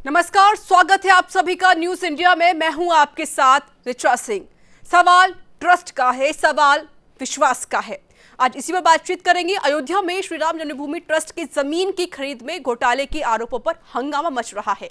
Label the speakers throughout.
Speaker 1: नमस्कार, स्वागत है आप सभी का न्यूज इंडिया में। मैं हूं आपके साथ ऋचा सिंह। सवाल ट्रस्ट का है, सवाल विश्वास का है। आज इसी पर बातचीत करेंगे। अयोध्या में श्री राम जन्मभूमि ट्रस्ट की जमीन की खरीद में घोटाले के आरोपों पर हंगामा मच रहा है।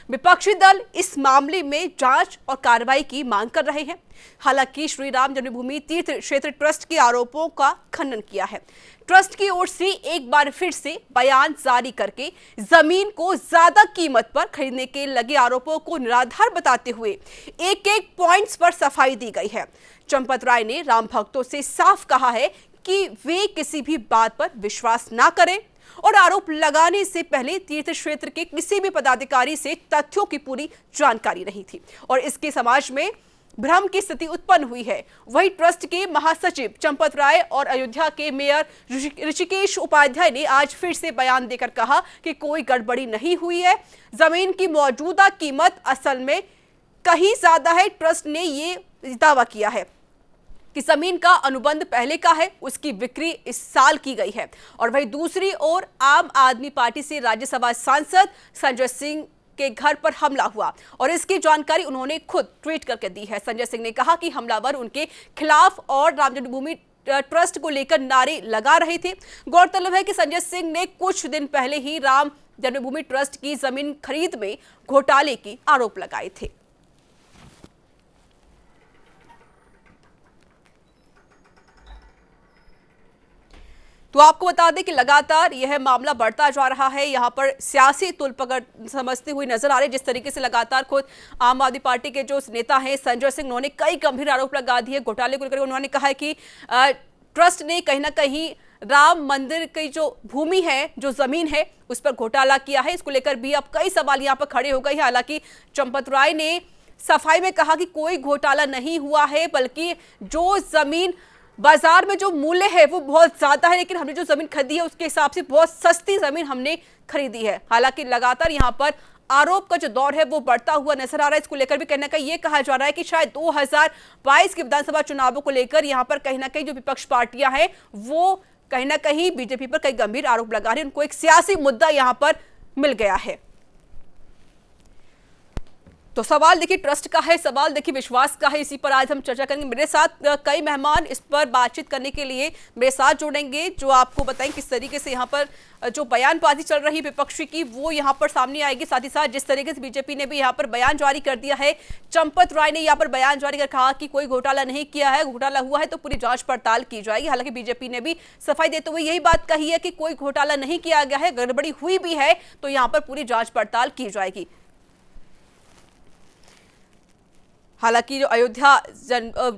Speaker 1: विपक्षी दल इस मामले में जांच और कार्रवाई की मांग कर रहे हैं। हालांकि श्री राम जन्मभूमि तीर्थ क्षेत्र ट्रस्ट के आरोपों का खंडन किया है। ट्रस्ट की ओर से एक बार फिर से बयान जारी करके जमीन को ज्यादा कीमत पर खरीदने के लगे आरोपों को निराधार बताते हुए एक एक पॉइंट्स पर सफाई दी गई है। चंपत राय ने राम भक्तों से साफ कहा है कि वे किसी भी बात पर विश्वास ना करें और आरोप लगाने से पहले तीर्थ क्षेत्र के किसी भी पदाधिकारी से तथ्यों की पूरी जानकारी नहीं थी और इसके समाज में भ्रम की स्थिति उत्पन्न हुई है। वही ट्रस्ट के महासचिव चंपत राय और अयोध्या के मेयर ऋषिकेश उपाध्याय ने आज फिर से बयान देकर कहा कि कोई गड़बड़ी नहीं हुई है। जमीन की मौजूदा कीमत असल में कहीं ज्यादा है। ट्रस्ट ने ये दावा किया है कि जमीन का अनुबंध पहले का है, उसकी बिक्री इस साल की गई है। और वही दूसरी ओर आम आदमी पार्टी से राज्यसभा सांसद संजय सिंह के घर पर हमला हुआ और इसकी जानकारी उन्होंने खुद ट्वीट करके दी है। संजय सिंह ने कहा कि हमलावर उनके खिलाफ और राम जन्मभूमि ट्रस्ट को लेकर नारे लगा रहे थे। गौरतलब है कि संजय सिंह ने कुछ दिन पहले ही राम जन्मभूमि ट्रस्ट की जमीन खरीद में घोटाले के आरोप लगाए थे। तो आपको बता दें कि लगातार यह मामला बढ़ता जा रहा है। यहां पर सियासी तुल पकड़ समझते हुए नजर आ रहे। जिस तरीके से लगातार खुद आम आदमी पार्टी के जो नेता हैं संजय सिंह, उन्होंने कई गंभीर आरोप लगा दिए घोटाले को लेकर। उन्होंने कहा है कि ट्रस्ट ने कहीं ना कहीं राम मंदिर की जो भूमि है, जो जमीन है, उस पर घोटाला किया है। इसको लेकर भी अब कई सवाल यहाँ पर खड़े हो गए हैं। हालांकि चंपत राय ने सफाई में कहा कि कोई घोटाला नहीं हुआ है, बल्कि जो जमीन बाजार में जो मूल्य है वो बहुत ज्यादा है, लेकिन हमने जो जमीन खरीदी है उसके हिसाब से बहुत सस्ती जमीन हमने खरीदी है। हालांकि लगातार यहाँ पर आरोप का जो दौर है वो बढ़ता हुआ नजर आ रहा है। इसको लेकर भी कहीं ना कहीं ये कहा जा रहा है कि शायद 2022 के विधानसभा चुनावों को लेकर यहाँ पर कहीं ना कहीं जो विपक्ष पार्टियां हैं वो कहीं ना कहीं बीजेपी पर कई गंभीर आरोप लगा रही है। उनको एक सियासी मुद्दा यहाँ पर मिल गया है। तो सवाल देखिए ट्रस्ट का है, सवाल देखिए विश्वास का है। इसी पर आज हम चर्चा करेंगे। मेरे साथ कई मेहमान इस पर बातचीत करने के लिए मेरे साथ जुड़ेंगे, जो आपको बताएं किस तरीके से यहाँ पर जो बयानबाजी चल रही विपक्षी की वो यहाँ पर सामने आएगी। साथ ही साथ जिस तरीके से बीजेपी ने भी यहाँ पर बयान जारी कर दिया है, चंपत राय ने यहाँ पर बयान जारी कर कहा कि कोई घोटाला नहीं किया है, घोटाला हुआ है तो पूरी जांच पड़ताल की जाएगी। हालांकि बीजेपी ने भी सफाई देते हुए यही बात कही है कि कोई घोटाला नहीं किया गया है, गड़बड़ी हुई भी है तो यहाँ पर पूरी जांच पड़ताल की जाएगी। हालांकि जो अयोध्या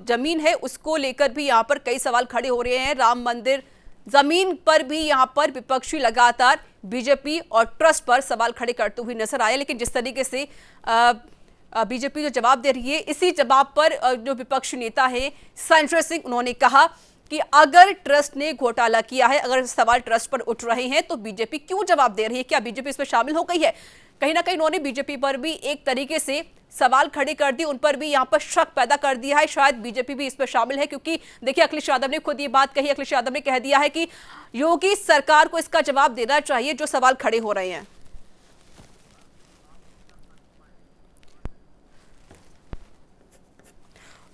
Speaker 1: जमीन है उसको लेकर भी यहाँ पर कई सवाल खड़े हो रहे हैं। राम मंदिर जमीन पर भी यहाँ पर विपक्षी लगातार बीजेपी और ट्रस्ट पर सवाल खड़े करते हुए नजर आए। लेकिन जिस तरीके से बीजेपी जो जवाब दे रही है, इसी जवाब पर जो विपक्षी नेता है संजय सिंह, उन्होंने कहा कि अगर ट्रस्ट ने घोटाला किया है, अगर सवाल ट्रस्ट पर उठ रहे हैं तो बीजेपी क्यों जवाब दे रही है? क्या बीजेपी इसमें शामिल हो गई है? कहीं ना कहीं उन्होंने बीजेपी पर भी एक तरीके से सवाल खड़े कर दिए, उन पर भी यहाँ पर शक पैदा कर दिया है। शायद बीजेपी भी इसमें शामिल है, क्योंकि देखिए अखिलेश यादव ने खुद ये बात कही। अखिलेश यादव ने कह दिया है कि योगी सरकार को इसका जवाब देना चाहिए जो सवाल खड़े हो रहे हैं।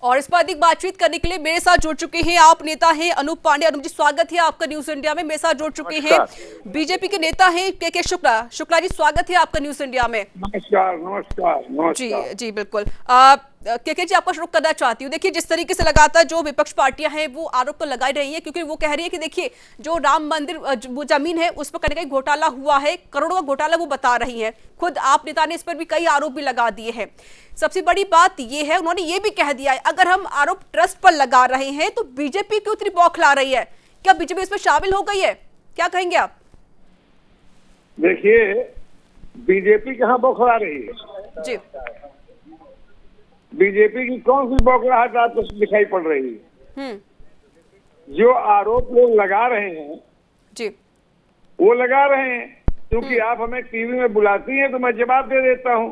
Speaker 1: और इस पर अधिक बातचीत करने के लिए मेरे साथ जुड़ चुके हैं आप नेता हैं अनूप पांडे। अनूप जी, स्वागत है आपका न्यूज इंडिया में। मेरे साथ जुड़ चुके हैं बीजेपी के नेता हैं के शुक्ला। शुक्ला जी, स्वागत है आपका न्यूज इंडिया में।
Speaker 2: नमस्कार नमस्कार नमस्कार।
Speaker 1: जी जी बिल्कुल। के जी, आपका शुरू करना चाहती हूँ। देखिए जिस तरीके से लगातार जो विपक्ष पार्टियां हैं वो आरोप तो लगा रही है, क्योंकि वो कह रही है कि देखिए जो राम मंदिर जमीन है उस पर कहीं ना कहीं घोटाला हुआ है, करोड़ों का घोटाला वो बता रही है। खुद आप नेता ने इस पर भी कई आरोप भी लगा दिए हैं। सबसे बड़ी बात ये है, उन्होंने ये भी कह दिया है अगर हम आरोप ट्रस्ट पर लगा रहे हैं तो बीजेपी क्यों इतनी बौखला रही है? क्या बीजेपी इसमें शामिल हो गई है? क्या कहेंगे आप?
Speaker 2: देखिए बीजेपी कहाँ बौखला रही है
Speaker 1: जी।
Speaker 2: बीजेपी की कौन सी बौखलाहट आपको दिखाई पड़ रही है? जो आरोप लोग लगा रहे हैं
Speaker 1: जी,
Speaker 2: वो लगा रहे हैं क्योंकि आप हमें टीवी में बुलाती हैं तो मैं जवाब दे देता हूँ।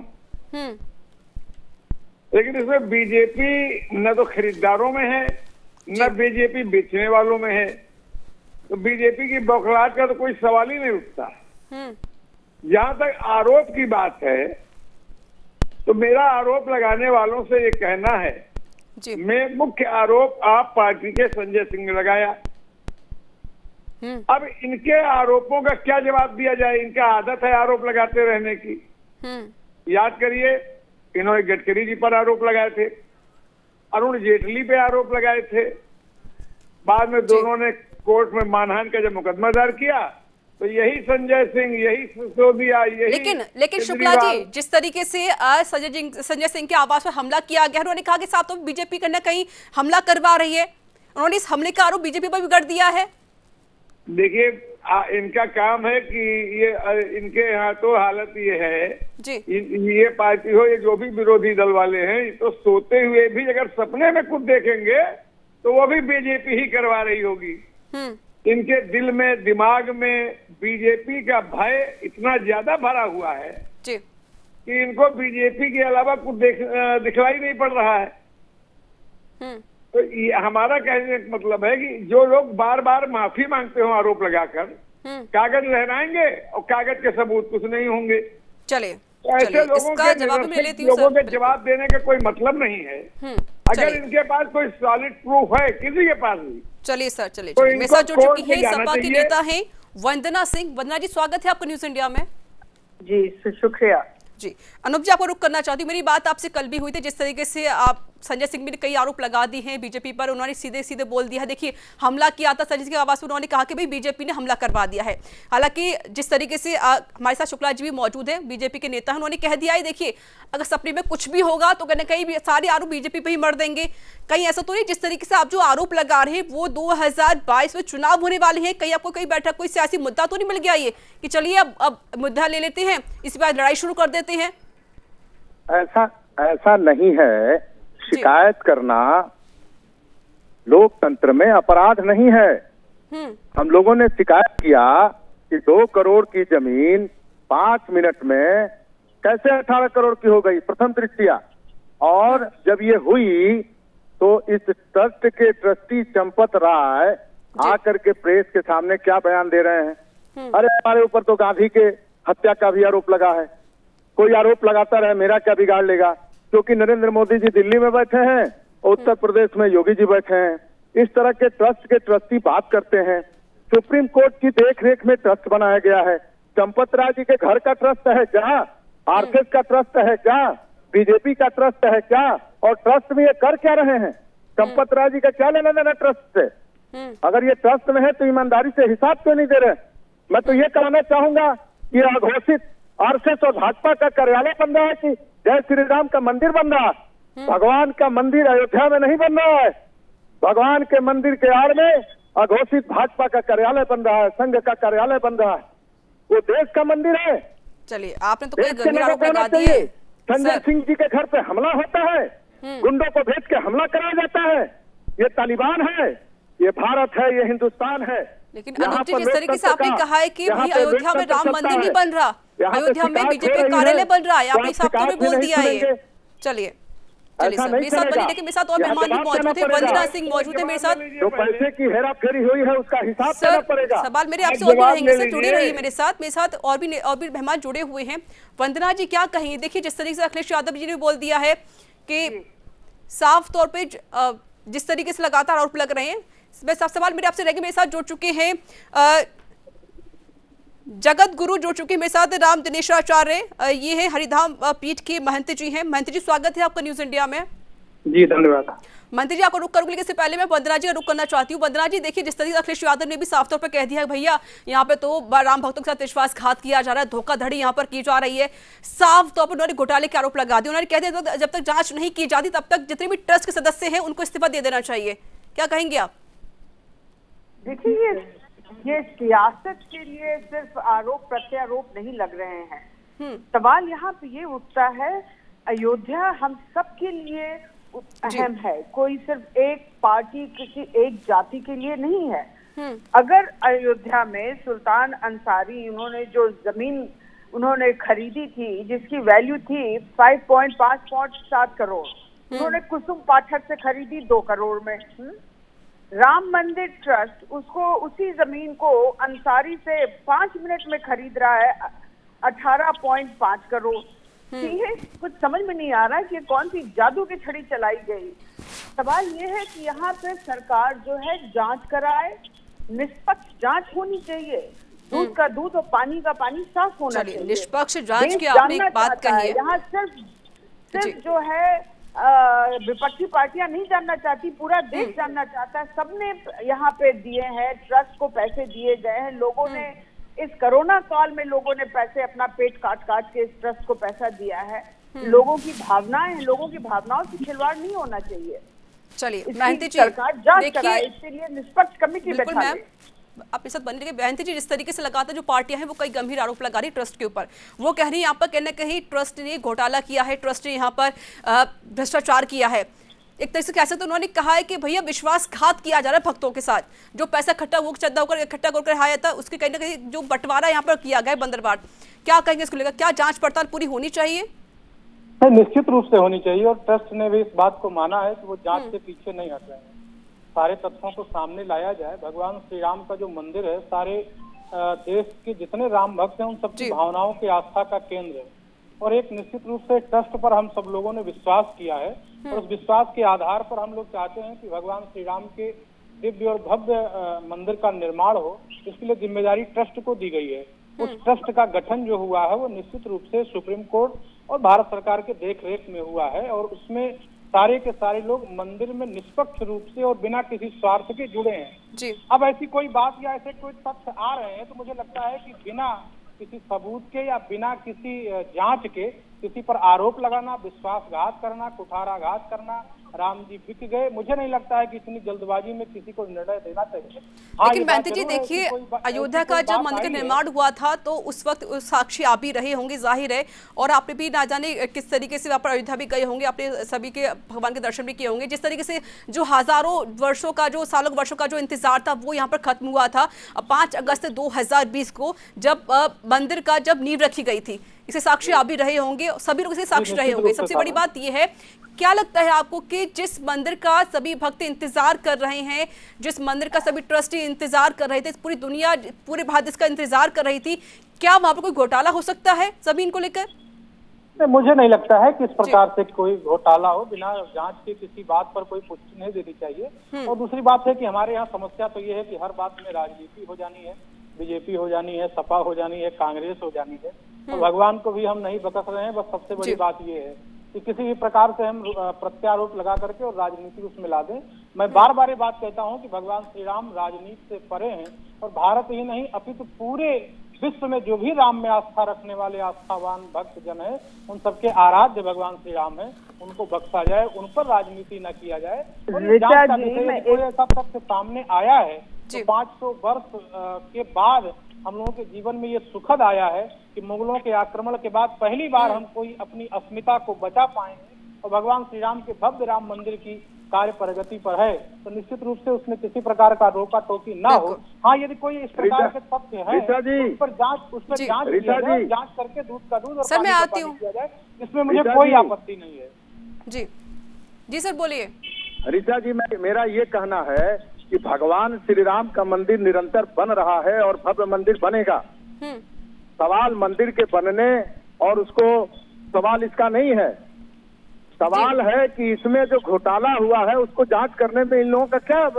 Speaker 2: लेकिन इसमें बीजेपी न तो खरीदारों में है न बीजेपी बेचने वालों में है, तो बीजेपी की बौखलाहट का तो कोई सवाल ही नहीं उठता। जहां तक आरोप की बात है तो मेरा आरोप लगाने वालों से ये कहना है,
Speaker 1: जी।
Speaker 2: मैं मुख्य आरोप आप पार्टी के संजय सिंह ने लगाया। अब इनके आरोपों का क्या जवाब दिया जाए? इनका आदत है आरोप लगाते रहने की। याद करिए, इन्होंने गडकरी जी पर आरोप लगाए थे, अरुण जेटली पे आरोप लगाए थे, बाद में दोनों ने कोर्ट में मानहानि का जब मुकदमा दायर किया तो यही संजय सिंह, यही सिसोदिया, यही
Speaker 1: लेकिन शुक्ला जी, जिस तरीके से संजय सिंह के आवास पर हमला किया गया, उन्होंने कहा कि साथ तो बीजेपी कहीं ना कहीं हमला करवा रही है, उन्होंने इस हमले का आरोप बीजेपी पर भी कर दिया है।
Speaker 2: देखिए, इनका काम है कि ये इनके यहाँ तो हालत ये है
Speaker 1: जी।
Speaker 2: ये पार्टी हो, ये जो भी विरोधी दल वाले हैं, तो सोते हुए भी अगर सपने में कुछ देखेंगे तो वो भी बीजेपी ही करवा रही होगी। इनके दिल में, दिमाग में बीजेपी का भय इतना ज्यादा भरा हुआ है
Speaker 1: जी।
Speaker 2: कि इनको बीजेपी के अलावा कुछ दिखलाई नहीं पड़ रहा है। तो ये हमारा कहने का मतलब है कि जो लोग बार बार माफी मांगते हो आरोप लगाकर, कागज लहराएंगे और कागज के सबूत कुछ नहीं होंगे।
Speaker 1: चलिए,
Speaker 2: तो ऐसे लोगों के जवाब देने का कोई मतलब नहीं है। अगर इनके पास कोई सॉलिड प्रूफ है, किसी के पास भी।
Speaker 1: चलिए सर, चलिए। मेरे साथ जुड़ चुकी है सपा की नेता है वंदना सिंह। वंदना जी, स्वागत है आपका न्यूज इंडिया में।
Speaker 3: जी शुक्रिया
Speaker 1: जी। अनूप जी, आपको रुक करना चाहती हूँ, मेरी बात आपसे कल भी हुई थी, जिस तरीके से आप संजय सिंह ने कई आरोप लगा दिए हैं बीजेपी पर, उन्होंने सीधे सीधे बोल दिया है, देखिए हमला किया था संजय सिंह के आवास पर, उन्होंने कहा कि भाई बीजेपी ने हमला करवा दिया है। हालांकि जिस तरीके से हमारे साथ शुक्ला जी भी मौजूद है, बीजेपी के नेता हैं, उन्होंने कह दिया है देखिए अगर सपने में कुछ भी होगा तो कहीं ना कहीं सारे आरोप बीजेपी पे ही मर देंगे। कहीं ऐसा तो नहीं जिस तरीके से आप जो आरोप लगा रहे हैं वो 2022 में चुनाव होने वाले हैं, कहीं आपको कहीं बैठक कोई सियासी मुद्दा तो नहीं मिल गया ये कि चलिए अब मुद्दा ले लेते हैं, इस बार लड़ाई शुरू कर देते हैं?
Speaker 4: ऐसा नहीं है। शिकायत करना लोकतंत्र में अपराध नहीं है। हम लोगों ने शिकायत किया कि 2 करोड़ की जमीन 5 मिनट में कैसे 18 करोड़ की हो गई प्रथम दृष्टिया। और जब ये हुई तो इस ट्रस्ट के ट्रस्टी चंपत राय आकर के प्रेस के सामने क्या बयान दे रहे हैं? अरे हमारे ऊपर तो गांधी के हत्या का भी आरोप लगा है, कोई आरोप लगाता रहे, मेरा क्या बिगाड़ लेगा? क्योंकि नरेंद्र मोदी जी दिल्ली में बैठे हैं और उत्तर प्रदेश में योगी जी बैठे हैं। इस तरह के ट्रस्ट के ट्रस्टी बात करते हैं। सुप्रीम कोर्ट की देखरेख में ट्रस्ट बनाया गया है। चंपत राय जी के घर का ट्रस्ट है क्या? आरएसएस का ट्रस्ट है क्या? बीजेपी का ट्रस्ट है क्या? और ट्रस्ट में ये कर क्या रहे हैं? चंपत राय जी का क्या लेना देना ट्रस्ट से? अगर ये ट्रस्ट में है तो ईमानदारी से हिसाब क्यों नहीं दे रहे? मैं तो ये कहना चाहूंगा कि अघोषित आरएसएस और भाजपा का कार्यालय बन रहा है कि जय श्री राम का मंदिर बन रहा है। भगवान का मंदिर अयोध्या में नहीं बन रहा है। भगवान के मंदिर के आड़ में अघोषित भाजपा का कार्यालय बन रहा है, संघ का कार्यालय बन रहा है। वो देश का मंदिर है।
Speaker 1: चलिए, आपने तो कई गंभीर आरोप लगा दिए।
Speaker 4: संजय सिंह जी के घर पे हमला होता है, गुंडों को भेज के हमला कराया जाता है। ये तालिबान है, ये भारत है, ये हिंदुस्तान है।
Speaker 1: लेकिन अनूप जी, जिस तरीके से आपने कहा है कि भाई अयोध्या में राम मंदिर नहीं बन रहा, अयोध्या में बीजेपी कार्यालय बन रहा है, आपने साफ तौर पे बोल दिया है। चलिए सर, मेरे साथ बनी, लेकिन मेरे साथ और मेहमान भी मौजूद है। वंदना सिंह मौजूद है मेरे साथ।
Speaker 4: जो पैसे की हेराफेरी हुई है उसका हिसाब देना पड़ेगा।
Speaker 1: सवाल मेरे आपसे और भी रहेंगे सर, जुड़े रहिए मेरे साथ और भी मेहमान जुड़े हुए हैं। वंदना जी, क्या कहेंगे? देखिए जिस तरीके से अखिलेश यादव जी ने बोल दिया है कि साफ तौर पे जिस तरीके से लगातार आरोप लग रहे हैं, सवाल मेरे आपसे रहेंगे। मेरे साथ जुड़ चुके हैं जगत गुरु, जुड़ चुके हैं मेरे साथ राम दिनेशाचार्य, ये है हरिधाम पीठ के महंत जी हैं। महंत जी, स्वागत है आपका न्यूज इंडिया में।
Speaker 2: जी धन्यवाद।
Speaker 1: महंत जी, आपको रुक करूंगी, लेकिन इससे पहले मैं वंदना जी का रुक करना चाहती हूँ। वंदना जी, देखिए जिस तरीके से अखिलेश यादव ने भी साफ तौर पर कह दिया है भैया यहाँ पे तो राम भक्तों के साथ विश्वासघात किया जा रहा है, धोखाधड़ी यहाँ पर की जा रही है। साफ तौर पर उन्होंने घोटाले के आरोप लगा दिए। उन्होंने कह दिया जब तक जांच नहीं की जाती तब तक जितने भी ट्रस्ट के सदस्य हैं उनको इस्तीफा दे देना चाहिए। क्या कहेंगे आप?
Speaker 3: देखिए, ये सियासत के लिए सिर्फ आरोप प्रत्यारोप नहीं लग रहे हैं। सवाल यहाँ पे ये उठता है, अयोध्या हम सब के लिए अहम है, कोई सिर्फ एक पार्टी किसी एक जाति के लिए नहीं है। अगर अयोध्या में सुल्तान अंसारी उन्होंने जो जमीन उन्होंने खरीदी थी जिसकी वैल्यू थी 5.7 करोड़, उन्होंने कुसुम पाठक से खरीदी 2 करोड़ में। राम मंदिर ट्रस्ट उसको उसी जमीन को अंसारी से 5 मिनट में खरीद रहा है 18.5 करोड़। ये कुछ समझ में नहीं आ रहा कि कौन सी जादू की छड़ी चलाई गई। सवाल ये है कि यहाँ पे सरकार जो है जांच कराए, निष्पक्ष जांच होनी चाहिए, दूध का दूध और पानी का पानी साफ होना चाहिए।
Speaker 1: निष्पक्ष जांच की आपने एक बात कही है।
Speaker 3: यहाँ सिर्फ जो है विपक्षी पार्टियां नहीं जानना चाहती, पूरा देश जानना चाहता है। सबने यहाँ पे दिए हैं, ट्रस्ट को पैसे दिए गए हैं, लोगों ने इस कोरोना काल में लोगों ने पैसे अपना पेट काट काट के इस ट्रस्ट को पैसा दिया है। लोगों की भावनाएं, लोगों की भावनाओं से खिलवाड़ नहीं होना चाहिए।
Speaker 1: चलिए महंती जी,
Speaker 3: सरकार जांच कराए, इसके लिए निष्पक्ष कमेटी बैठा ले।
Speaker 1: आपके साथ बनी रही महंती जी, जिस तरीके से लगातार जो पार्टियां हैं वो कई गंभीर आरोप लगा रही ट्रस्ट के ऊपर, वो कह रही है यहाँ पर कहीं ना कहीं ट्रस्ट ने घोटाला किया है, ट्रस्ट ने यहाँ पर भ्रष्टाचार किया है। एक तरह से कह सकते उन्होंने कहा है कि भैया विश्वासघात किया जा रहा है भक्तों के साथ, जो पैसा इकट्ठा होकर इकट्ठा कर आया था उसके कहीं ना कहीं जो बंटवारा यहाँ पर किया गया बंदरबाट, क्या कहेंगे इसको लेकर? क्या जांच पड़ताल पूरी होनी चाहिए?
Speaker 5: निश्चित रूप से होनी चाहिए, और ट्रस्ट ने भी इस बात को माना है कि वो जांच से पीछे नहीं हट रहे हैं। सारे तथ्यों को सामने लाया जाए। भगवान श्री राम का जो मंदिर है, सारे देश के जितने राम भक्त हैं उन सबकी भावनाओं की आस्था का केंद्र है, और एक निश्चित रूप से ट्रस्ट पर हम सब लोगों ने विश्वास किया है, और उस विश्वास के आधार पर हम लोग चाहते हैं कि भगवान श्री राम के दिव्य और भव्य मंदिर का निर्माण हो। इसके लिए जिम्मेदारी ट्रस्ट को दी गई है। उस ट्रस्ट का गठन जो हुआ है वो निश्चित रूप से सुप्रीम कोर्ट और भारत सरकार के देखरेख में हुआ है, और उसमें सारे के सारे लोग मंदिर में निष्पक्ष रूप से और बिना किसी स्वार्थ के जुड़े हैं
Speaker 1: जी।
Speaker 5: अब ऐसी कोई बात या ऐसे कोई तथ्य आ रहे हैं तो मुझे लगता है कि बिना किसी सबूत के या बिना किसी जांच के किसी पर आरोप लगाना, विश्वासघात करना, कुठाराघात करना, राम जी बिक गए, मुझे नहीं लगता है कि इतनी जल्दबाजी में किसी को निर्णय देना चाहिए।
Speaker 1: लेकिन महंती जी देखिए, अयोध्या का जब मंदिर का निर्माण हुआ था तो उस वक्त साक्षी आप भी रहे होंगे, जाहिर है, और आपने भी ना जाने किस तरीके से वहाँ पर अयोध्या भी गए होंगे, आपने सभी के भगवान के दर्शन भी किए होंगे। जिस तरीके से जो हजारों वर्षों का, जो सालों वर्षों का जो इंतजार था वो यहाँ पर खत्म हुआ था 5 अगस्त 2020 को, जब मंदिर का जब नींव रखी गई थी। इसे साक्षी आप भी रहे होंगे, सभी लोग इसे साक्षी रहे होंगे। सबसे बड़ी बात यह है, क्या लगता है आपको कि जिस मंदिर का सभी भक्त इंतजार कर रहे हैं, जिस मंदिर का सभी ट्रस्टी इंतजार कर रहे थे, पूरी दुनिया, पूरे भारत इसका इंतजार कर रही थी, क्या वहां पर कोई घोटाला हो सकता है जमीन को लेकर?
Speaker 5: मुझे नहीं लगता है कि इस प्रकार से कोई घोटाला हो। बिना जांच के किसी बात पर कोई पुष्टि नहीं देनी चाहिए। और दूसरी बात है कि हमारे यहाँ समस्या तो ये है कि हर बात में राजनीति हो जानी है, बीजेपी हो जानी है, सपा हो जानी है, कांग्रेस हो जानी है। तो भगवान को भी हम नहीं बकस रहे हैं। बस सबसे बड़ी बात ये है कि किसी भी प्रकार से हम प्रत्यारोप लगा करके और राजनीति उसमें ला दें। मैं बार बार ये बात कहता हूं कि भगवान श्री राम राजनीति से परे हैं, और भारत ही नहीं अपितु पूरे विश्व में जो भी राम में आस्था रखने वाले आस्थावान भक्त जन है, उन सबके आराध्य भगवान श्री राम है, उनको बख्शा जाए, उन पर राजनीति न किया जाए। और ऐसा तथ्य सामने आया है तो 500 वर्ष के बाद हम लोगों के जीवन में ये सुखद आया है कि मुगलों के आक्रमण के बाद पहली बार हम कोई अपनी अस्मिता को बचा पाएंगे, और भगवान श्री राम के भव्य राम मंदिर की कार्य प्रगति पर है, तो निश्चित रूप से उसमें किसी प्रकार का रोका टोकी ना हो। हाँ, यदि कोई इस प्रकार के तथ्य है उस पर जांच करके दूध का दूध और पानी का पानी किया जाए, इसमें मुझे कोई आपत्ति नहीं है।
Speaker 1: जी जी सर बोलिए।
Speaker 4: ऋचा जी, मेरा ये कहना है कि भगवान श्री राम का मंदिर निरंतर बन रहा है और भव्य मंदिर बनेगा। सवाल मंदिर के बनने और उसको सवाल इसका नहीं है। सवाल है कि इसमें जो घोटाला हुआ है उसको जांच करने में इन लोगों का क्या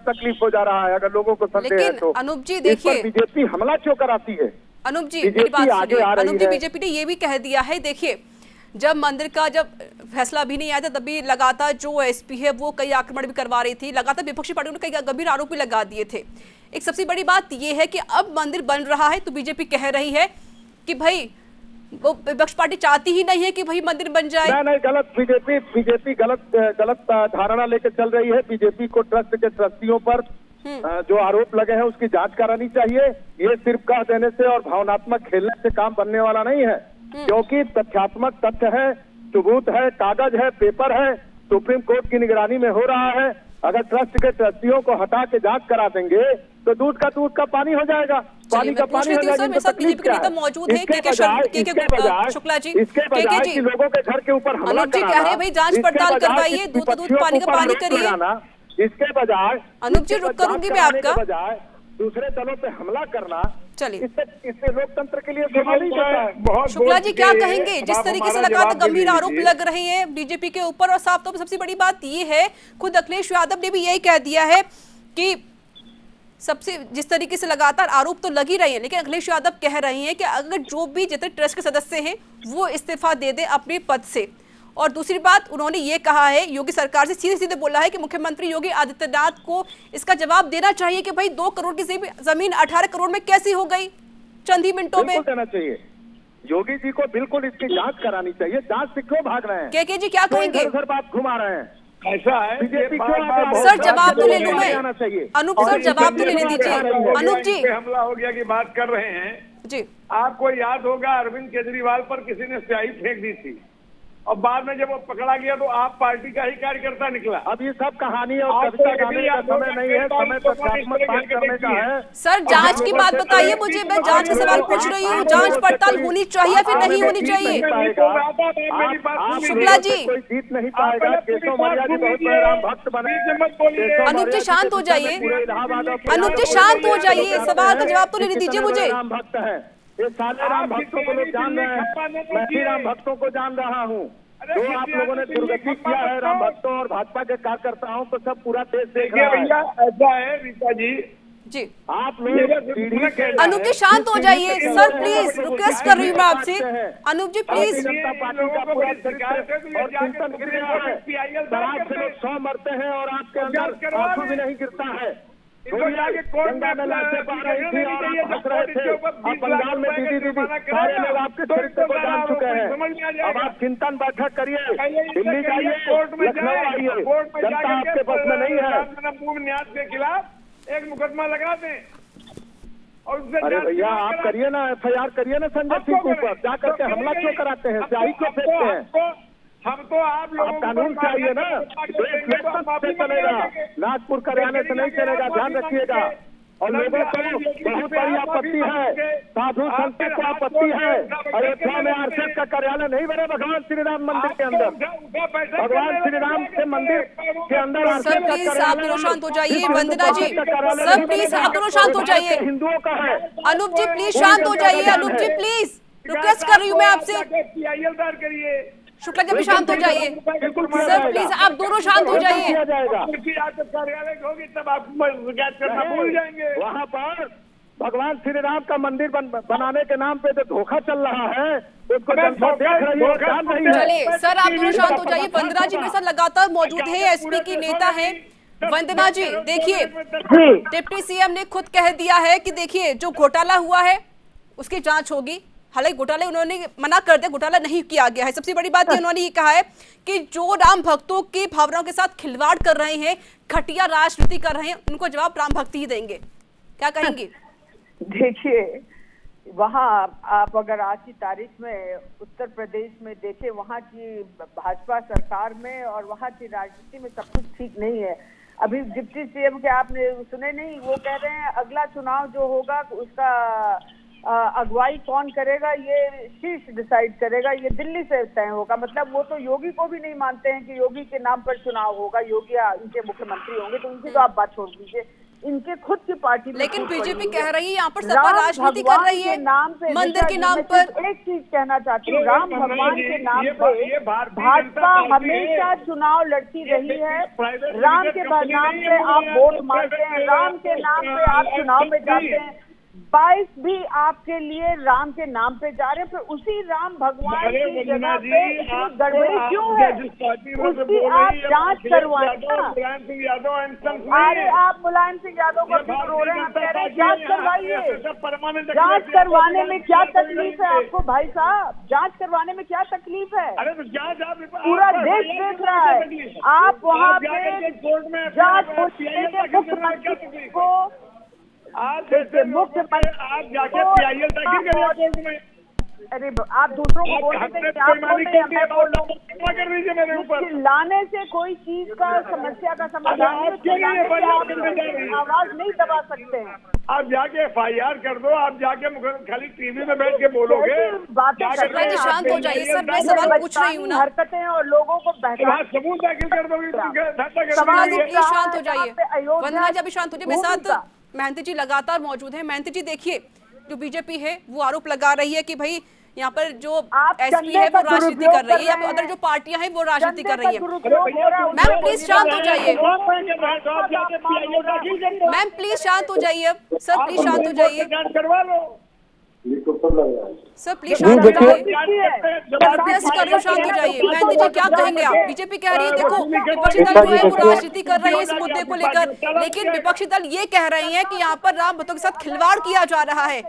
Speaker 4: तकलीफ हो जा रहा है। अगर लोगों को संदेह है तो
Speaker 1: अनूप जी देखिए,
Speaker 4: बीजेपी हमला क्यों कराती है?
Speaker 1: अनूप जी मेरी बात सुनिए। अनूप जी, बीजेपी ने ये भी कह दिया है, देखिए जब मंदिर का जब फैसला भी नहीं आया था तभी लगातार जो एसपी है वो कई आक्रमण भी करवा रही थी, लगातार विपक्षी पार्टियों ने कई गंभीर आरोप भी लगा दिए थे। एक सबसे बड़ी बात ये है कि अब मंदिर बन रहा है तो बीजेपी कह रही है कि भाई वो विपक्ष पार्टी चाहती ही नहीं है कि भाई मंदिर बन जाए।
Speaker 4: नहीं, गलत। बीजेपी गलत धारणा लेकर चल रही है। बीजेपी को ट्रस्ट के ट्रस्टियों पर जो आरोप लगे हैं उसकी जांच करानी चाहिए। ये सिर्फ कह देने से और भावनात्मक खेलने से काम बनने वाला नहीं है, क्योंकि तथ्यात्मक तथ्य है, सबूत है, कागज है, पेपर है, सुप्रीम कोर्ट की निगरानी में हो रहा है। अगर ट्रस्ट के ट्रस्टियों को हटा के जांच करा देंगे तो दूध का पानी हो जाएगा, पानी का पानी हो जाएगा।
Speaker 1: शुक्ला जी,
Speaker 4: इसके बजाय कि लोगों के घर के ऊपर हमला
Speaker 1: कराना, भाई जांच पड़ताल करवाइए, दूध पानी का पानी करिए।
Speaker 4: इसके बजाय
Speaker 1: अनूप जी रुक करूंगी मैं आपका,
Speaker 4: बजाय दूसरे दलों पे हमला करना,
Speaker 1: चलिए,
Speaker 4: इससे लोकतंत्र के लिए शोभा नहीं करता है।
Speaker 2: बहुत
Speaker 1: शुक्ला जी क्या
Speaker 2: बोल
Speaker 1: कहेंगे?
Speaker 2: के
Speaker 1: जिस
Speaker 2: आप
Speaker 1: तरीके से
Speaker 2: हमारा
Speaker 1: लगातार
Speaker 2: जवाब
Speaker 1: गंभीर
Speaker 2: दे
Speaker 1: आरोप
Speaker 2: दीजिए।
Speaker 1: लग रहे हैं बीजेपी के ऊपर, और साफ तौर पर सबसे बड़ी बात ये है, खुद अखिलेश यादव ने भी यही कह दिया है कि सबसे जिस तरीके से लगातार आरोप तो लग ही रहे हैं, लेकिन अखिलेश यादव कह रहे हैं कि अगर जो भी जितने ट्रस्ट के सदस्य हैं वो इस्तीफा दे दें अपने पद से। और दूसरी बात उन्होंने ये कहा है, योगी सरकार से सीधे सीधे बोला है कि मुख्यमंत्री योगी आदित्यनाथ को इसका जवाब देना चाहिए कि भाई 2 करोड़ की जमीन 18 करोड़ में कैसी हो गई चंद ही मिनटों में।
Speaker 4: बिल्कुल देना चाहिए, योगी जी को बिल्कुल इसकी जांच करानी चाहिए। जांच से क्यों भाग रहे हैं?
Speaker 1: के जी क्या कहेंगे?
Speaker 4: इधर बात घुमा रहे हैं।
Speaker 2: ऐसा है
Speaker 4: बीजेपी
Speaker 2: ये
Speaker 4: क्यों आगे बहुत
Speaker 1: सर जवाब तो ले लूं
Speaker 4: आगे
Speaker 1: मैं।
Speaker 4: आना चाहिए।
Speaker 1: अनूप सर जवाब तो लेने दीजिए। अनूप जी
Speaker 2: इन पे हमला हो गया की बात कर रहे हैं।
Speaker 1: जी,
Speaker 2: आपको याद होगा अरविंद केजरीवाल पर किसी ने स्याही फेंक दी थी और बाद में जब वो पकड़ा गया तो आप पार्टी का ही कार्यकर्ता निकला।
Speaker 4: अब ये सब कहानी और कविता गाने का समय नहीं है, समय तथ्यात्मक बात करने का है।
Speaker 1: सर जांच की बात बताइए मुझे, मैं जांच का सवाल पूछ रही हूँ। जांच पड़ताल होनी चाहिए फिर नहीं होनी चाहिए? शुक्ला जी,
Speaker 4: कोई जीत नहीं पाएगा। केशव मौर्य जी बहुत बड़े राम भक्त बने।
Speaker 1: अनूप जी शांत हो जाइए। अनूप जी शांत हो जाइए, सवाल का जवाब तो लेने दीजिए मुझे।
Speaker 4: राम भक्त है, ये सारे राम भक्तों को लोग जान रहे हैं, मैं भी राम भक्तों को जान रहा हूँ। जो आप लोगों ने दुर्गति किया है राम भक्तों और भाजपा के कार्यकर्ताओं को सब पूरा देश देख रहा है।
Speaker 2: भैया ऐसा है रीता जी,
Speaker 1: जी
Speaker 4: आप लोग
Speaker 1: अनूप जी शांत हो जाइए। सर प्लीज रिक्वेस्ट कर रही हूँ मैं आपसे। अनूप जी प्लीज।
Speaker 4: जनता पार्टी का पूरा चरित्र और चिंतन गिर गया है। शराब से लोग 100 मरते हैं और आपके अंदर आंसू भी नहीं गिरता है। गंगा में लाशें बह रही थी और आप हंस रहे थे। अब बंगाल में दीदी सारे लोग आपके चरित्र को जान चुके हैं। अब आप चिंतन बैठक करिए, दिल्ली जाइए, लखनऊ आइए, जनता आपके बस में नहीं है।
Speaker 2: न्यास के खिलाफ एक मुकदमा लगा दें और उससे
Speaker 4: अरे भैया आप करिए ना, FIR करिए ना संजय सिंह के ऊपर। जा करके हमला क्यों कराते हैं, स्याही क्यों फेंकते हैं?
Speaker 2: हम तो आप लोगों को
Speaker 4: कानून चाहिए ना, देश लोकतंत्र से चलेगा, नागपुर कराने से नहीं चलेगा, ध्यान रखिएगा। और लोगों को बहुत बड़ी आपत्ति है, साधु संतों को आपत्ति है। अयोध्या में RCS का कार्यालय नहीं बने भगवान श्री राम मंदिर के अंदर। भगवान श्री राम के मंदिर के अंदर
Speaker 1: सर प्लीज आप दोनों शांत हो जाइए। वंदना जी सर प्लीज आप दोनों शांत हो जाइए।
Speaker 4: हिंदुओं का है।
Speaker 1: अनूप जी प्लीज शांत हो जाइए। अनूप जी प्लीज रिक्वेस्ट कर रही हूँ मैं आपसे।
Speaker 2: PIL दायर करिए।
Speaker 1: शुक्ला जी भी शांत हो जाइए। सर प्लीज आप दोनों शांत हो जाइए।
Speaker 4: किया जाएगा
Speaker 2: कार्यालय होगी तब आप शिकायत करना भूल जाएंगे।
Speaker 4: वहाँ पर भगवान श्री राम का मंदिर बनाने के नाम पे जो धोखा चल रहा है उसको जनता देख रही है, जान रही है।
Speaker 1: चलिए सर आप दोनों शांत हो जाइए। वंदना जी मेरे साथ लगातार मौजूद है, SP की नेता है। वंदना जी देखिए, डिप्टी CM ने खुद कह दिया है कि देखिए जो घोटाला हुआ है उसकी जांच होगी। हालांकि घोटाले उन्होंने मना कर दिया, घोटाला नहीं किया गया है। सबसे बड़ी बात ये उन्होंने ये कहा है कि जो राम भक्तों की भावनाओं के साथ खिलवाड़ कर रहे हैं, घटिया राजनीति कर रहे हैं, उनको जवाब राम भक्ति ही देंगे। क्या कहेंगे?
Speaker 3: देखिए वहाँ आप अगर आज की तारीख में उत्तर प्रदेश में देखें, वहाँ की भाजपा सरकार में और वहाँ की राजनीति में सब कुछ ठीक नहीं है। अभी डिप्टी CM के आपने सुने नहीं, वो कह रहे हैं अगला चुनाव जो होगा उसका अगुवाई कौन करेगा ये शीर्ष डिसाइड करेगा, ये दिल्ली से तय होगा। मतलब वो तो योगी को भी नहीं मानते हैं कि योगी के नाम पर चुनाव होगा, योगी इनके मुख्यमंत्री होंगे, तो उनकी तो आप बात छोड़ दीजिए। इनके खुद की पार्टी
Speaker 1: लेकिन बीजेपी कह रही है यहाँ पर सपा राजनीति कर रही है मंदिर के नाम पर।
Speaker 3: एक चीज कहना चाहती हूँ, राम भगवान के नाम पे भाजपा हमेशा चुनाव लड़ती रही है। राम के नाम पे आप वोट मांगते हैं, राम के नाम पे आप चुनाव में जाते हैं। 22 भी आपके लिए राम के नाम पे जा रहे हैं, फिर उसी राम भगवान की जगह पे इतनी गड़बड़ी क्यों है? उसकी आप जांच करवाएं ना। अरे आप मुलायम सिंह यादव को क्यों रो रहे हैं? आप कह रहे हैं जांच करवाइए। जांच करवाने में क्या तकलीफ है आपको भाई साहब? जांच करवाने में क्या तकलीफ है? पूरा देश देख रहा है। आप वहाँ पे जांच मुख्यमंत्री को अरे आप दूसरों को बोलने देंगे, आप बोल रहे हैं, मैं बोल लाने से कोई चीज का समस्या का समाधान आवाज नहीं दबा सकते हैं।
Speaker 2: आप जाके FIR कर दो, आप जाके खाली टीवी में बैठ के बोलोगे।
Speaker 3: बातें
Speaker 1: शांत हो जाइए सर, मैं सवाल पूछ रही हूँ ना।
Speaker 3: हरकतें और लोगों को
Speaker 2: सबूत दाखिल कर दोगे।
Speaker 1: शांत हो जाइए। वंदना जी अभी शांत हो जाइए। मेरे साथ महंती जी लगातार मौजूद है। महंती जी देखिए, जो बीजेपी है वो आरोप लगा रही है कि भाई यहाँ पर जो
Speaker 3: आप
Speaker 1: एसपी
Speaker 3: चंदे
Speaker 1: है वो
Speaker 3: का
Speaker 1: राजनीति
Speaker 3: दुरुपयोग
Speaker 1: कर रही है,
Speaker 3: कर
Speaker 1: या
Speaker 3: रहे
Speaker 1: अदर जो पार्टियां हैं वो राजनीति कर रही है।
Speaker 3: मैम
Speaker 1: प्लीज शांत हो जाइए। मैम प्लीज शांत हो जाइए। सर प्लीज शांत हो जाइए।
Speaker 2: करवा लो
Speaker 1: सर प्लीज शांत हो जाइए।
Speaker 3: देखिए
Speaker 1: रिक्वेस्ट कर रही हूँ, शांत हो जाइए। महेंद्र जी क्या कहेंगे आप? बीजेपी कह रही है देखो विपक्षी दल जो है वो राजनीति कर रही है इस मुद्दे को लेकर, लेकिन विपक्षी दल ये कह रही है कि यहाँ पर राम भक्तों के साथ खिलवाड़ किया जा रहा है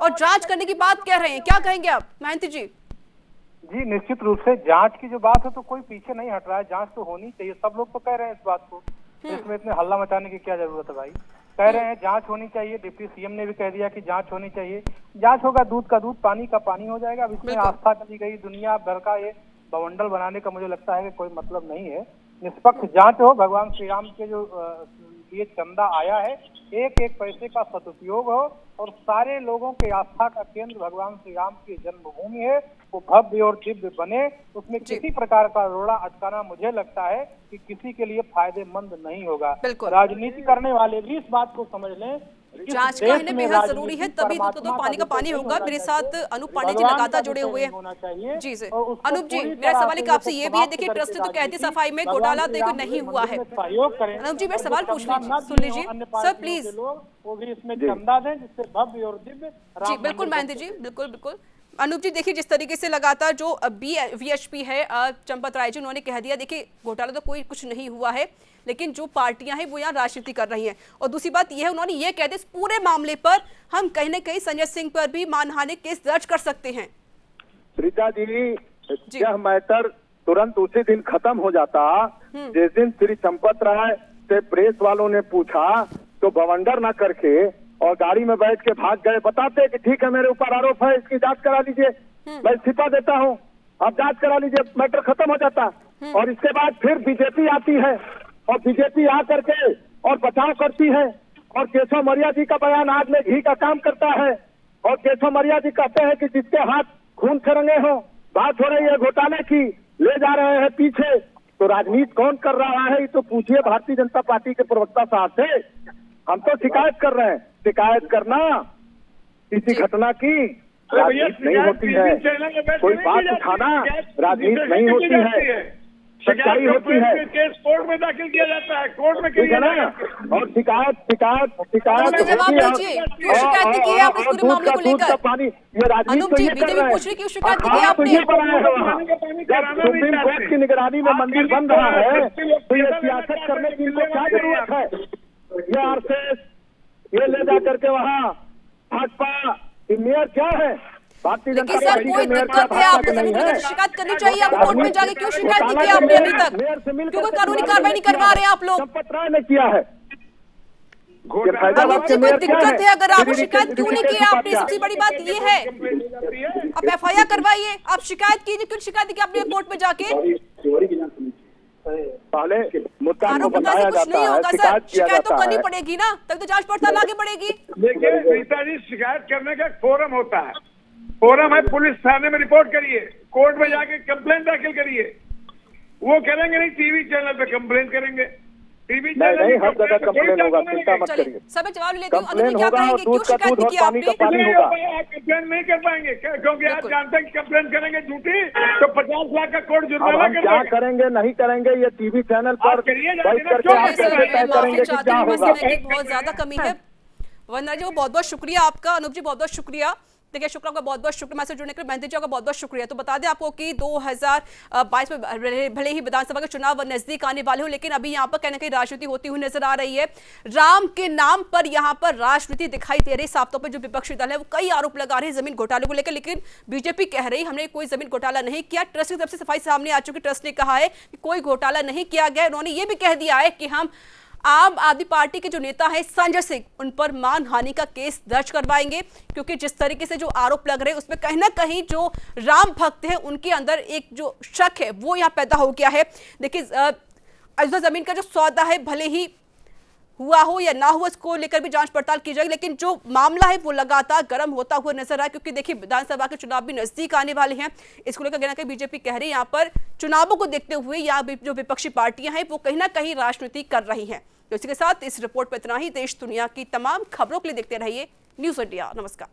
Speaker 1: और जांच करने की बात कह रहे हैं। क्या कहेंगे आप महेंद्र जी?
Speaker 5: जी निश्चित रूप से जांच की जो बात है तो कोई पीछे नहीं हट रहा है, जांच तो होनी चाहिए, सब लोग तो कह रहे हैं इस बात को, इसमें इतने हल्ला मचाने की क्या जरूरत है भाई। कह रहे हैं जांच होनी चाहिए, डिप्टी सीएम ने भी कह दिया कि जांच होनी चाहिए, जांच होगा, दूध का दूध पानी का पानी हो जाएगा। अब इसमें आस्था चली गई, दुनिया भर का ये बवंडल बनाने का मुझे लगता है कि कोई मतलब नहीं है। निष्पक्ष जांच हो, भगवान श्री राम के जो ये चंदा आया है एक एक पैसे का सदुपयोग हो और सारे लोगों के आस्था का केंद्र भगवान श्री राम की जन्मभूमि है वो भव्य और दिव्य बने, उसमें किसी प्रकार का रोड़ा अटकाना मुझे लगता है कि किसी के लिए फायदेमंद नहीं होगा। राजनीति करने वाले भी इस बात को समझ लें,
Speaker 1: जांच का इन्हें बेहद जरूरी है, तभी तो पानी का पानी होगा। मेरे साथ अनूप पांडे जी लगातार जुड़े हुए हैं। जी सर अनूप जी, मेरा सवाल एक आपसे ये भी है, देखिए ट्रस्ट तो कहती है सफाई में घोटाला देखो नहीं हुआ है। अनूप जी मेरा सवाल पूछ लीजिए, सुन लीजिए सर प्लीज।
Speaker 5: वो भी इसमें चंदा दें जिससे भव्य और दिव्य।
Speaker 1: जी बिल्कुल महेंद्र जी, बिल्कुल बिल्कुल। अनूप जी देखिए जिस तरीके से लगातार जो वीएचपी है चंपत राय जी उन्होंने कह दिया देखिए घोटाला तो कोई कुछ नहीं हुआ है, लेकिन जो पार्टियां हैं वो यहाँ राजनीति कर रही हैं। और दूसरी बात यह है उन्होंने ये कह दिया इस पूरे मामले पर हम कहीं न कहीं संजय सिंह पर भी मानहानि केस दर्ज कर सकते हैं।
Speaker 4: प्रीता जी यह मैटर तुरंत उसी दिन खत्म हो जाता जिस दिन श्री चंपत राय से प्रेस वालों ने पूछा तो बवंडर ना करके और गाड़ी में बैठ के भाग गए, बताते कि ठीक है मेरे ऊपर आरोप है, इसकी जांच करा लीजिए, मैं इस्तीफा देता हूँ, अब जांच करा लीजिए, मैटर खत्म हो जाता। और इसके बाद फिर बीजेपी आती है और बीजेपी आ करके और बचाव करती है और केशव मौर्य जी का बयान आग में घी का काम करता है और केशव मौर्य जी कहते हैं कि जिसके हाथ खून से रंगे हो, बात हो रही है घोटाले की, ले जा रहे हैं पीछे, तो राजनीति कौन कर रहा है ये तो पूछिए भारतीय जनता पार्टी के प्रवक्ता साहब से। हम तो शिकायत कर रहे हैं, शिकायत करना किसी घटना की राजनीति नहीं होती है, कोई बात उठाना राजनीति नहीं होती है, सच्चाई होती है।
Speaker 2: केस कोर्ट में दाखिल किया जाता है, कोर्ट में किया जाता है
Speaker 4: और शिकायत पानी ये राजनीति ये कर रहे हैं। सुप्रीम कोर्ट की निगरानी में मंदिर बन रहा है तो ये सियासत करने की इनको क्या जरूरत है? ये आरएसएस ये ले जा करके वहाँ भाजपा मेयर क्या है?
Speaker 1: लेकिन सर कोई दिक्कत है आपको शिकायत करनी चाहिए, आप कोर्ट में जाके क्यों शिकायत नहीं की आपने अभी तक? क्यों कोई कानूनी कार्रवाई नहीं करवा रहे आप लोग?
Speaker 4: चंपत राय ने किया है।
Speaker 1: अनूप जी कोई दिक्कत है अगर आपको शिकायत क्यों नहीं की आपने? सबसे बड़ी बात ये है आप एफआईआर करवाइए, आप शिकायत कीजिए, क्यों शिकायत की आपने कोर्ट में जाके?
Speaker 4: पहले मुद्दा को
Speaker 1: कुछ
Speaker 4: बताया
Speaker 1: नहीं
Speaker 4: जाता है,
Speaker 1: होगा सर, शिकायत तो करनी पड़ेगी ना, तब तो जांच पड़ताल आगे बढ़ेगी।
Speaker 2: देखिए रीता जी, शिकायत करने का फोरम होता है, फोरम है पुलिस थाने में रिपोर्ट करिए, कोर्ट में जाके कंप्लेंट दाखिल करिए। वो करेंगे नहीं, टीवी चैनल पे कंप्लेंट करेंगे, टीवी चैनल
Speaker 4: नहीं हर जगह कंप्लेन होगा, चिंता मत करिए।
Speaker 1: सब जवाब लेते हूँ।
Speaker 4: कंप्लेन
Speaker 1: क्या
Speaker 4: होगा और
Speaker 1: कहेंगे क्यों
Speaker 4: दूध का
Speaker 1: शिकायत
Speaker 4: दूध
Speaker 1: नहीं
Speaker 4: और
Speaker 1: की
Speaker 4: पानी का
Speaker 1: आपने?
Speaker 4: पानी होगा।
Speaker 2: आप कंप्लेन नहीं कर पाएंगे क्योंकि आप जानते हैं कि कंप्लेन करेंगे झूठी तो 50 लाख का कोर्ट
Speaker 4: अब
Speaker 2: जुर्माना
Speaker 4: हम क्या
Speaker 2: करेंगे।
Speaker 4: करेंगे नहीं करेंगे ये टीवी चैनल पर
Speaker 2: करिए
Speaker 4: बैठ
Speaker 2: जाके
Speaker 4: करके
Speaker 2: क्यों
Speaker 4: आप
Speaker 2: नहीं कर
Speaker 4: कैसे
Speaker 2: रहे
Speaker 4: तय
Speaker 2: हैं?
Speaker 4: करेंगे कि क्या होगा।
Speaker 1: बहुत ज्यादा कमी है। वंदना जी बहुत बहुत शुक्रिया आपका, अनूप जी बहुत बहुत शुक्रिया, देखिए शुक्ला का बहुत बहुत शुक्रिया, मैसेज जुड़ने के लिए महेंद्र जी का बहुत बहुत शुक्रिया। तो बता दें आपको कि 2022 में भले ही विधानसभा के चुनाव नजदीक आने वाले हो, लेकिन अभी यहाँ पर कहीं ना कहीं राजनीति होती हुई नजर आ रही है। राम के नाम पर यहाँ पर राजनीति दिखाई दे रही। साफ तौर पर जो विपक्षी दल है वो कई आरोप लगा रहे हैं जमीन घोटाले को लेकर, लेकिन बीजेपी कह रही हमने कोई जमीन घोटाला नहीं किया। ट्रस्ट की तरफ से सफाई सामने आ चुकी, ट्रस्ट ने कहा है कि कोई घोटाला नहीं किया गया। उन्होंने ये भी कह दिया है कि हम आम आदमी पार्टी के जो नेता है संजय सिंह उन पर मानहानि का केस दर्ज करवाएंगे, क्योंकि जिस तरीके से जो आरोप लग रहे हैं उसमें कहीं ना कहीं जो राम भक्त है उनके अंदर एक जो शक है वो यहाँ पैदा हो गया है। देखिए अयोध्या जमीन का जो सौदा है भले ही हुआ हो या ना हुआ इसको लेकर भी जांच पड़ताल की जाएगी, लेकिन जो मामला है वो लगातार गर्म होता हुआ नजर आया, क्योंकि देखिए विधानसभा के चुनाव भी नजदीक आने वाले हैं। इसको लेकर कहीं ना कहीं बीजेपी कह रही है यहाँ पर चुनावों को देखते हुए या जो विपक्षी पार्टियां हैं वो कहीं ना कहीं राजनीति कर रही हैं। तो इसी के साथ इस रिपोर्ट पर इतना ही। देश दुनिया की तमाम खबरों के लिए देखते रहिए न्यूज़ इंडिया। नमस्कार।